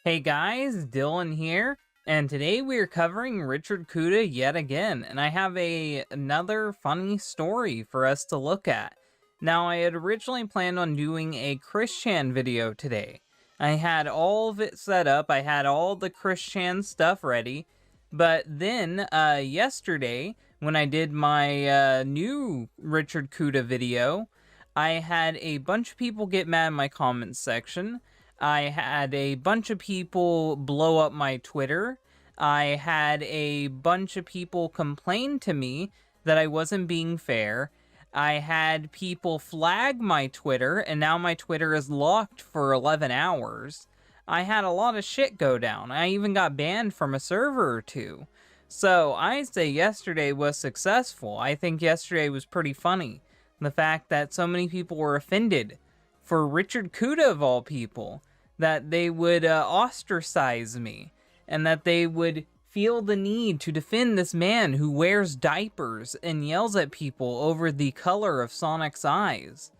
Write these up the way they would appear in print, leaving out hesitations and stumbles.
Hey guys, Dylan here, and today we are covering Richard Kuta yet again, and I have another funny story for us to look at. Now, I had originally planned on doing a Chris Chan video today. I had all of it set up, I had all the Chris Chan stuff ready, but then, yesterday, when I did my new Richard Kuta video, I had a bunch of people get mad in my comments section. I had a bunch of people blow up my Twitter. I had a bunch of people complain to me that I wasn't being fair. I had people flag my Twitter, and now my Twitter is locked for 11 hours. I had a lot of shit go down. I even got banned from a server or two. So I say yesterday was successful. I think yesterday was pretty funny. The fact that so many people were offended for Richard Kuta of all people, that they would ostracize me, and that they would feel the need to defend this man who wears diapers and yells at people over the color of Sonic's eyes.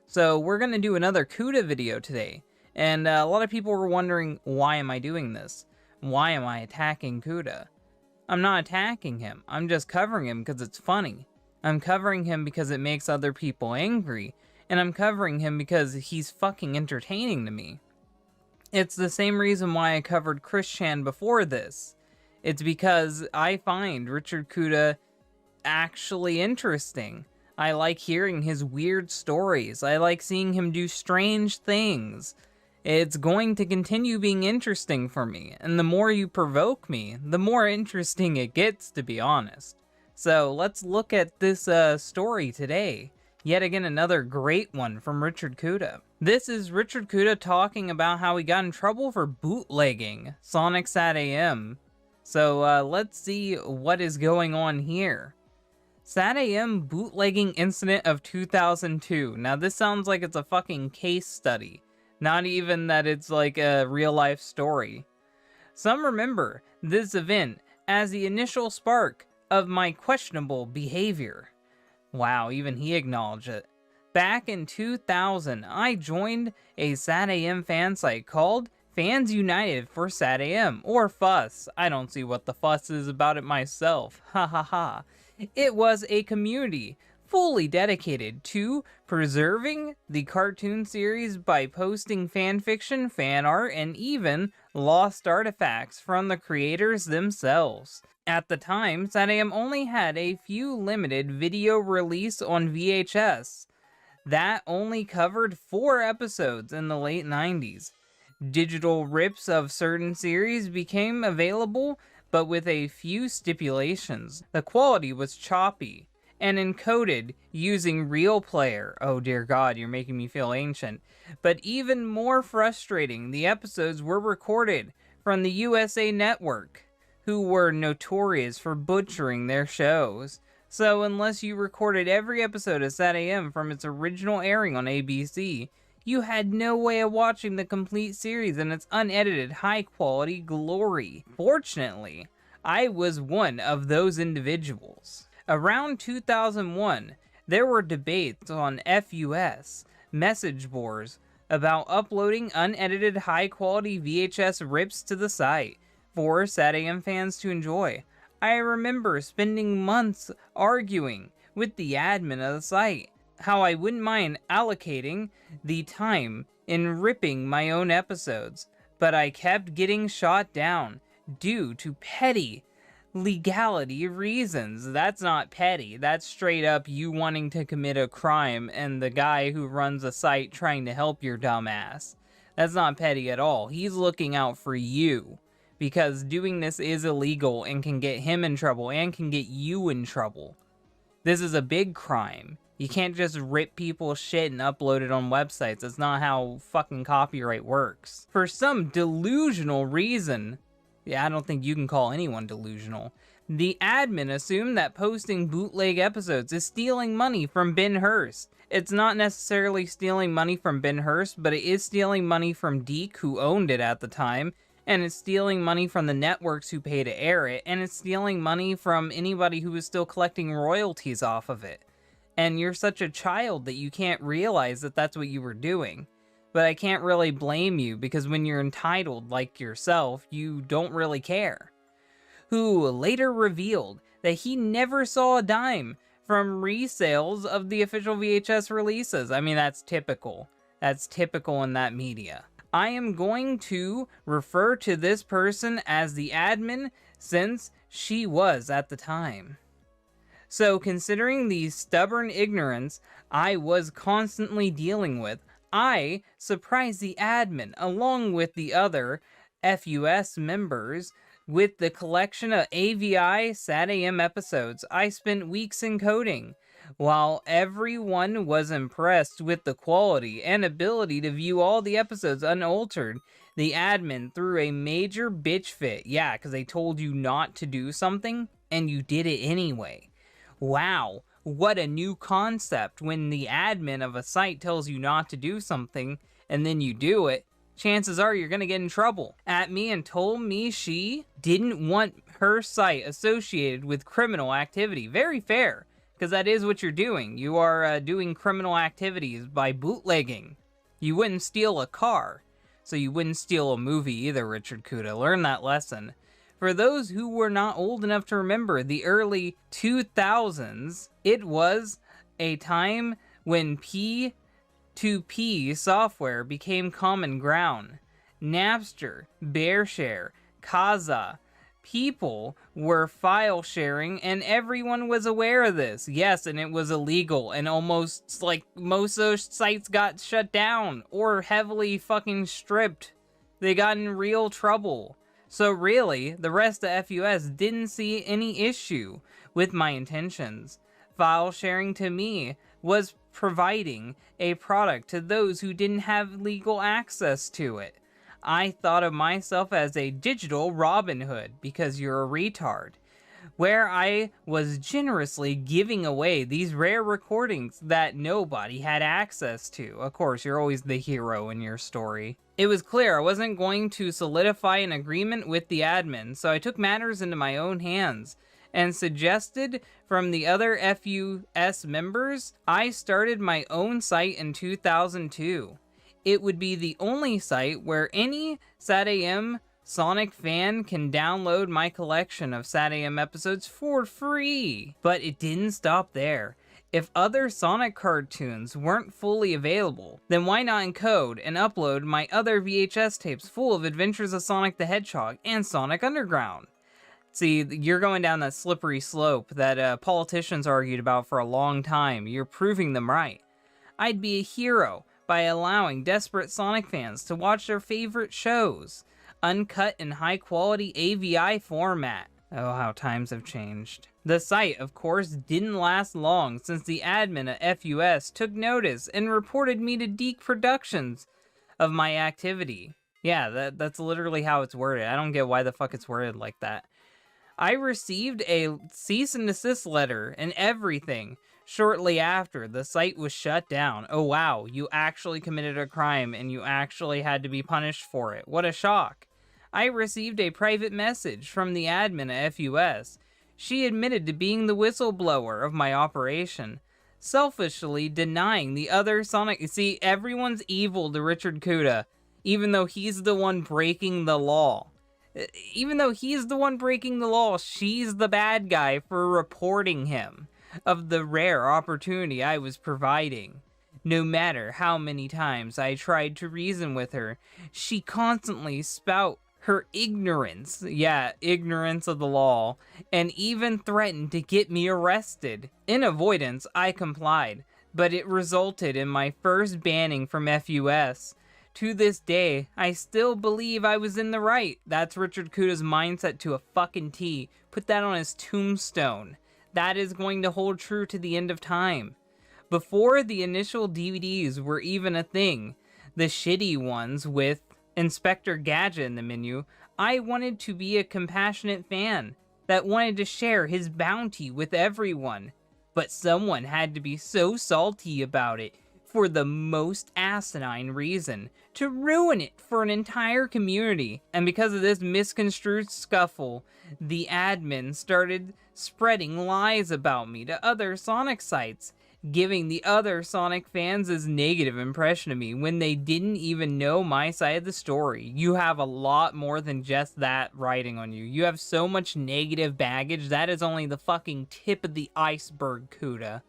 So we're going to do another Kuta video today, and a lot of people were wondering, why am I doing this? Why am I attacking Kuta? I'm not attacking him, I'm just covering him because it's funny. I'm covering him because it makes other people angry, and I'm covering him because he's fucking entertaining to me. It's the same reason why I covered Chris Chan before this. It's because I find Richard Kuta actually interesting. I like hearing his weird stories. I like seeing him do strange things. It's going to continue being interesting for me, and the more you provoke me, the more interesting it gets, to be honest. So let's look at this story today. Yet again, another great one from Richard Kuta. This is Richard Kuta talking about how he got in trouble for bootlegging Sonic SatAM. So let's see what is going on here. SatAM bootlegging incident of 2002. Now this sounds like it's a fucking case study. Not even that it's like a real life story. Some remember this event as the initial spark of my questionable behavior. Wow, even he acknowledged it. Back in 2000, I joined a SatAM fan site called Fans United for SatAM, or FUSS. I don't see what the fuss is about it myself. Ha ha ha. It was a community fully dedicated to preserving the cartoon series by posting fanfiction, fan art, and even lost artifacts from the creators themselves. At the time, SatAM only had a few limited video release on VHS. That only covered 4 episodes in the late 90s. Digital rips of certain series became available, but with a few stipulations. The quality was choppy and encoded using Real Player. Oh dear God, you're making me feel ancient. But even more frustrating, the episodes were recorded from the USA Network, who were notorious for butchering their shows. So unless you recorded every episode of SatAM from its original airing on ABC, you had no way of watching the complete series in its unedited, high-quality glory. Fortunately, I was one of those individuals. Around 2001, there were debates on FUS message boards about uploading unedited, high-quality VHS rips to the site for SatAM fans to enjoy. I remember spending months arguing with the admin of the site how I wouldn't mind allocating the time in ripping my own episodes, but I kept getting shot down due to petty legality reasons. That's not petty, that's straight up you wanting to commit a crime and the guy who runs a site trying to help your dumb ass. That's not petty at all. He's looking out for you, because doing this is illegal and can get him in trouble and can get you in trouble. This is a big crime. You can't just rip people's shit and upload it on websites. That's not how fucking copyright works. For some delusional reason, yeah, I don't think you can call anyone delusional, the admin assumed that posting bootleg episodes is stealing money from Ben Hurst. It's not necessarily stealing money from Ben Hurst, but it is stealing money from Deke, who owned it at the time, and it's stealing money from the networks who pay to air it, and it's stealing money from anybody who is still collecting royalties off of it. And you're such a child that you can't realize that that's what you were doing. but I can't really blame you because when you're entitled like yourself, you don't really care. Who later revealed that he never saw a dime from resales of the official VHS releases. I mean, that's typical. That's typical in that media. I am going to refer to this person as the admin since she was at the time. So, considering the stubborn ignorance I was constantly dealing with, I surprised the admin, along with the other FUS members, with the collection of AVI SatAM episodes I spent weeks encoding. While everyone was impressed with the quality and ability to view all the episodes unaltered, the admin threw a major bitch fit. Yeah, because they told you not to do something, and you did it anyway. Wow, what a new concept when the admin of a site tells you not to do something, and then you do it. Chances are you're gonna get in trouble. At me and told me she didn't want her site associated with criminal activity. Very fair, because that is what you're doing. You are doing criminal activities by bootlegging. You wouldn't steal a car, so you wouldn't steal a movie either, Richard Kuta. Learn that lesson. For those who were not old enough to remember the early 2000s, it was a time when P2P software became common ground. Napster, BearShare, Kazaa. People were file sharing and everyone was aware of this. Yes, and it was illegal and almost like most of those sites got shut down or heavily fucking stripped. They got in real trouble. So really, the rest of FUS didn't see any issue with my intentions. File sharing to me was providing a product to those who didn't have legal access to it. I thought of myself as a digital Robin Hood because you're a retard, where I was generously giving away these rare recordings that nobody had access to. Of course, you're always the hero in your story. It was clear I wasn't going to solidify an agreement with the admin, so I took matters into my own hands and suggested from the other FUS members, I started my own site in 2002. It would be the only site where any SatAM Sonic fan can download my collection of SatAM episodes for free. But it didn't stop there. If other Sonic cartoons weren't fully available, then why not encode and upload my other VHS tapes full of Adventures of Sonic the Hedgehog and Sonic Underground? See, you're going down that slippery slope that politicians argued about for a long time. You're proving them right. I'd be a hero by allowing desperate Sonic fans to watch their favorite shows, uncut in high-quality AVI format. Oh, how times have changed. The site, of course, didn't last long since the admin at FUS took notice and reported me to Deke Productions of my activity. Yeah, that's literally how it's worded. I don't get why the fuck it's worded like that. I received a cease and desist letter and everything shortly after the site was shut down. Oh wow, you actually committed a crime and you actually had to be punished for it. What a shock. I received a private message from the admin at FUS. She admitted to being the whistleblower of my operation, selfishly denying the other Sonic... You see, everyone's evil to Richard Kuta, even though he's the one breaking the law. Even though he's the one breaking the law, she's the bad guy for reporting him of the rare opportunity I was providing. No matter how many times I tried to reason with her, she constantly spout her ignorance, ignorance of the law, and even threatened to get me arrested. In avoidance, I complied, but it resulted in my first banning from FUS. To this day, I still believe I was in the right. That's Richard Kuta's mindset to a fucking T. Put that on his tombstone. That is going to hold true to the end of time. Before the initial DVDs were even a thing, the shitty ones with Inspector Gadget in the menu, I wanted to be a compassionate fan that wanted to share his bounty with everyone. But someone had to be so salty about it for the most asinine reason, to ruin it for an entire community. And because of this misconstrued scuffle, the admin started spreading lies about me to other Sonic sites. giving the other Sonic fans this negative impression of me when they didn't even know my side of the story. You have a lot more than just that riding on you. You have so much negative baggage. That is only the fucking tip of the iceberg, Kuta.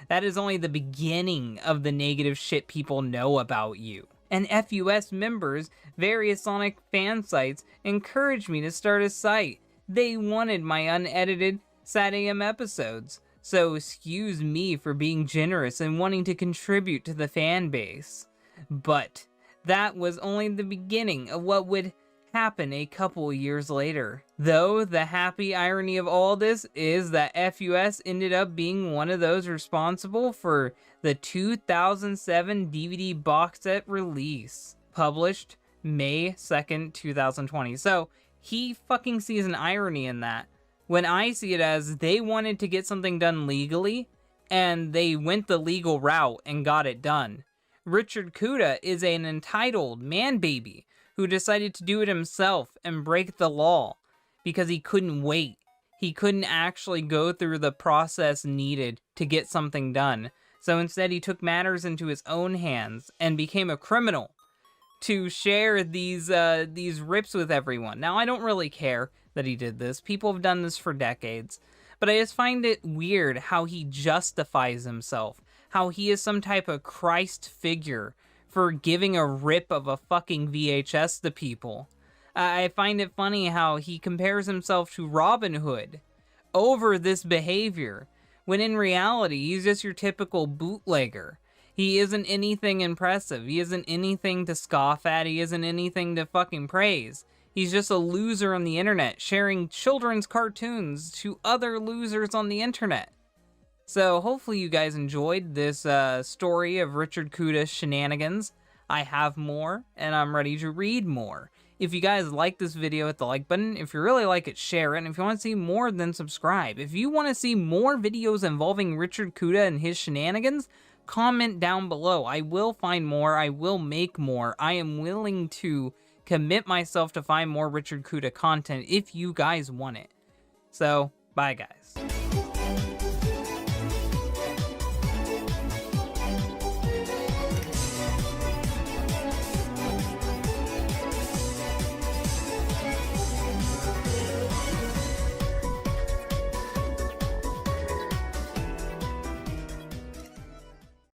That is only the beginning of the negative shit people know about you. And FUS members, various Sonic fan sites, encouraged me to start a site. They wanted my unedited SatAM episodes. So excuse me for being generous and wanting to contribute to the fan base. But that was only the beginning of what would happen a couple years later. Though the happy irony of all this is that FUS ended up being one of those responsible for the 2007 DVD box set release, published May 2nd, 2020. So he fucking sees an irony in that, when I see it as they wanted to get something done legally, and they went the legal route and got it done. Richard Kuta is an entitled man-baby who decided to do it himself and break the law because he couldn't wait. He couldn't actually go through the process needed to get something done. So instead he took matters into his own hands and became a criminal to share these rips with everyone. Now, I don't really care that he did this. People have done this for decades. But I just find it weird how he justifies himself. How he is some type of Christ figure for giving a rip of a fucking VHS to people. I find it funny how he compares himself to Robin Hood over this behavior, when in reality, he's just your typical bootlegger. He isn't anything impressive. He isn't anything to scoff at. He isn't anything to fucking praise. He's just a loser on the internet, sharing children's cartoons to other losers on the internet. So hopefully you guys enjoyed this story of Richard Kuta's shenanigans. I have more, and I'm ready to read more. If you guys like this video, hit the like button. If you really like it, share it. And if you want to see more, then subscribe. If you want to see more videos involving Richard Kuta and his shenanigans, comment down below. I will find more. I will make more. I am willing to commit myself to find more Richard Kuta content if you guys want it. So, bye guys.